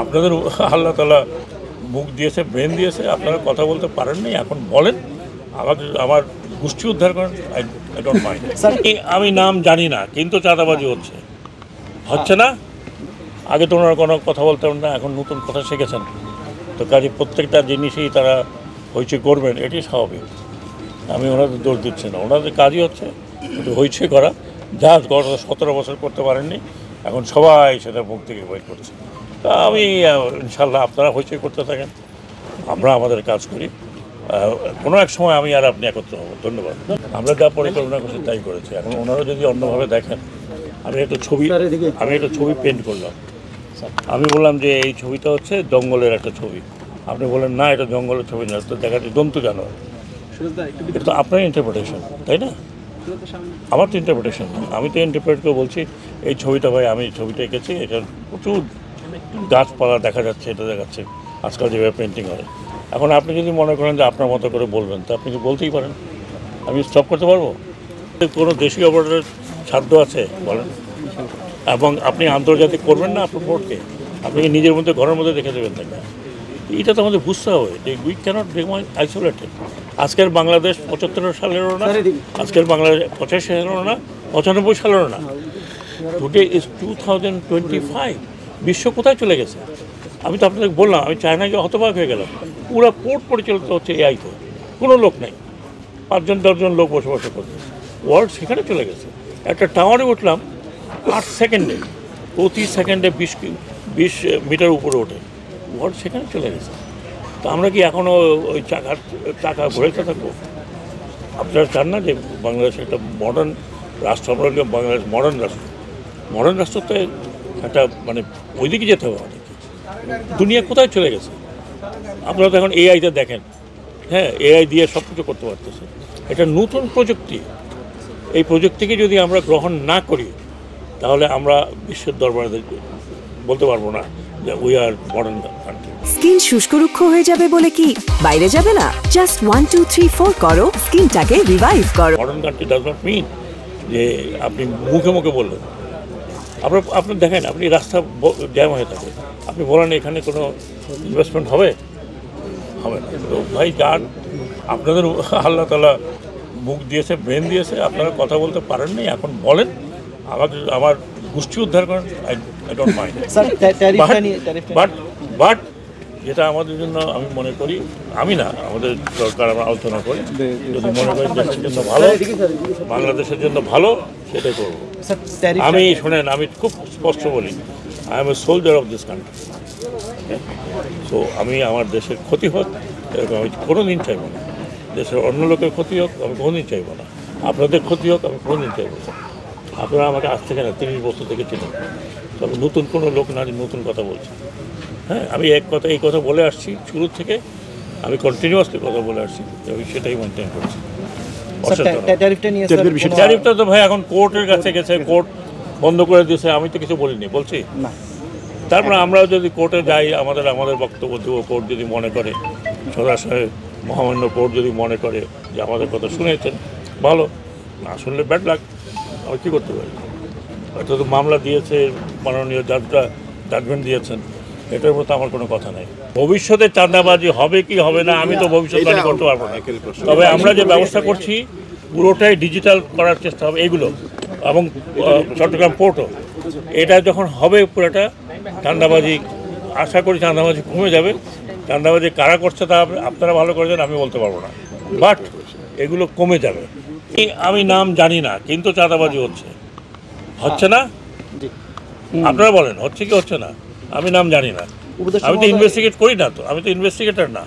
আপনাদের আল্লাহ তাআলা মুখ দিয়েছে, ব্রেন দিয়েছে, আপনারা কথা বলতে পারেননি, এখন বলেন। আমার গোষ্ঠী উদ্ধার করেন, আই ডোন্ট মাইন্ড। আমি নাম জানি না, কিন্তু চাঁদাবাজি হচ্ছে না। আগে তো ওনারা কোনো কথা বলতেন না, এখন নতুন কথা শিখেছেন, তো কাজে প্রত্যেকটা জিনিসেই তারা হইচই করবেন, এটি স্বাভাবিক। আমি ওনাদের দোষ দিচ্ছি না, ওনাদের কাজই হচ্ছে হইচই করা। যা গত 17 বছর করতে পারেননি, এখন সবাই সেটা মুখ থেকে বের করছে। তা আমি ইনশাল্লাহ আপনারা হইচই করতে থাকেন, আমরা আমাদের কাজ করি। কোনো এক সময় আমি আর আপনি একত্র হব। ধন্যবাদ। আমরা যা পরিকল্পনা করছি তাই করেছি। এখন ওনারা যদি অন্যভাবে দেখেন, আমি একটা ছবি পেন্ট করলাম। আমি বললাম যে এই ছবিটা হচ্ছে জঙ্গলের একটা ছবি, আপনি বলেন না এটা জঙ্গলের ছবি না, তো দেখাচ্ছে জন্তু জানোয়ার। এটা তো আপনার ইন্টারপ্রিটেশন, তাই না? আমার তো ইন্টারপ্রিটেশন না, আমি তো ইন্টারপ্রেট করে বলছি এই ছবিটা ভাই আমি ছবিটা এঁকেছি, এটা প্রচুর গাছপালা দেখা যাচ্ছে, এটা দেখাচ্ছে আজকাল যেভাবে পেন্টিং হয়। এখন আপনি যদি মনে করেন যে আপনার মতো করে বলবেন, তো আপনি কি বলতেই পারেন, আমি স্টপ করতে পারবো? কোনো দেশীয় অপরাধের সাধ্য আছে বলেন? এবং আপনি আন্তর্জাতিক করবেন না আপনার ভোটকে, আপনি কি নিজের মধ্যে ঘরের মধ্যে রেখে দেবেন না? এটা তো আমাদের বুঝতে হবে যে উই ক্যানট রিমেইন আইসোলেটেড। আজকের বাংলাদেশ 75 সালেরও না, আজকের বাংলাদেশ 85 সালেরও না, 95 সালেরও না। Today is 2025। বিশ্ব কোথায় চলে গেছে? আমি তো আপনাদের বললাম, আমি চায়নায় গিয়ে হতবাক হয়ে গেলাম। পুরো পোর্ট পরিচালিত হচ্ছে এআইতে, কোনো লোক নেই, 5-10 লোক বসবাস করছে। ওয়ার্ল্ড সেখানে চলে গেছে। একটা টাওয়ারে উঠলাম 8 সেকেন্ডে, প্রতি সেকেন্ডে 20 মিটার উপরে ওঠে। ওয়ার্ল্ড সেখানে চলে গেছে। তো আমরা কি এখনও ওই চাকা ঘুরেতে থাকবো? আপনারা চান না যে বাংলাদেশ একটা মডার্ন রাষ্ট্র, আমরা বাংলাদেশ মডার্ন রাষ্ট্রতে একটা মানে ওইদিকে যেতে হবে আমাদেরকে। দুনিয়া কোথায় চলে গেছে? আপনারা তো এখন এআইতে দেখেন, হ্যাঁ, এআই দিয়ে সব কিছু করতে পারতেছে। এটা নতুন প্রযুক্তি। এই প্রযুক্তিকে যদি আমরা গ্রহণ না করি, তাহলে আমরা বিশ্বের দরবারে বলতে পারবো না যে we are modern country. Skin শুষ্ক রুক্ষ হয়ে যাবে বলে কি বাইরে যাবে না? জাস্ট 1 2 3 4 করো, স্কিনটাকে রিভাইভ করো। Modern country does not mean যে আপনি মুখে মুখে বললেন। আপনি দেখেন, আপনি রাস্তা জ্যাম হয়ে থাকে, আপনি বলেন এখানে কোনো ইনভেস্টমেন্ট হবে না। তো ভাই যান, আপনাদের আল্লাহ তাআলা মুখ দিয়েছে, ব্রেন দিয়েছে, আপনারা কথা বলতে পারেননি, এখন বলেন। আমার গোষ্ঠী উদ্ধার করেন, আই ডোন্ট মাইন্ড। বাট যেটা আমাদের জন্য আমি মনে করি, আমি না, আমাদের সরকার আমরা আলোচনা করি, যদি মনে করি দেশের জন্য ভালো, বাংলাদেশের জন্য ভালো, সেটাই করবো। আমি শোনেন, আমি খুব স্পষ্ট বলি, I M a soldier of this country. So আমি আমার দেশের ক্ষতি হোক এরকম আমি কোনোদিন চাইব না। দেশের অন্য লোকের ক্ষতি হোক আমি কোনোদিন চাইব না। আপনাদের ক্ষতি হোক আমি কোনোদিন চাইব না। আপনারা আমাকে আজ থেকে না 30 বছর থেকে চিনেন, তবে নতুন কোনো লোক না নতুন কথা বলছে। হ্যাঁ, আমি এই কথা বলে আসছি শুরু থেকে, আমি কন্টিনিউয়াসলি কথা বলে আসছি, আমি সেটাই মেনটেন করছি। ট্যারিফটা তো ভাই এখন কোর্টের কাছে গেছে, কোর্ট বন্ধ করে দিয়েছে, আমি তো কিছু বলিনি, বলছি। তারপরে আমরা যদি কোর্টে যাই, আমাদের বক্তব্য দেবো। কোর্ট যদি মনে করে, সরাসরি মহামান্য কোর্ট যদি মনে করে যে আমাদের কথা শুনেছেন, ভালো, না শুনলে ব্যাড লাক, আমি কী করতে পারি? হয়তো তো মামলা দিয়েছে, মাননীয় জাজরা জাজমেন্ট দিয়েছেন, এটার মতো আমার কোনো কথা নেই। ভবিষ্যতে চাঁদাবাজি হবে কি হবে না আমি তো ভবিষ্যৎবাণী করতে পারবো না, তবে আমরা যে ব্যবস্থা করছি পুরোটাই ডিজিটাল করার চেষ্টা হবে এইগুলো, এবং চট্টগ্রাম পোর্টও এটা যখন হবে পুরোটা, চাঁদাবাজি আশা করি চাঁদাবাজি কমে যাবে। চাঁদাবাজি কারা করছে তা আপনারা ভালো করেছেন, আমি বলতে পারবো না, বাট এগুলো কমে যাবে। আমি নাম জানি না, কিন্তু চাঁদাবাজি হচ্ছে না। আপনারা বলেন হচ্ছে কি হচ্ছে না, আমি নাম জানি না, আমি তো ইনভেস্টিগেট করি না, তো আমি তো ইনভেস্টিগেটর না।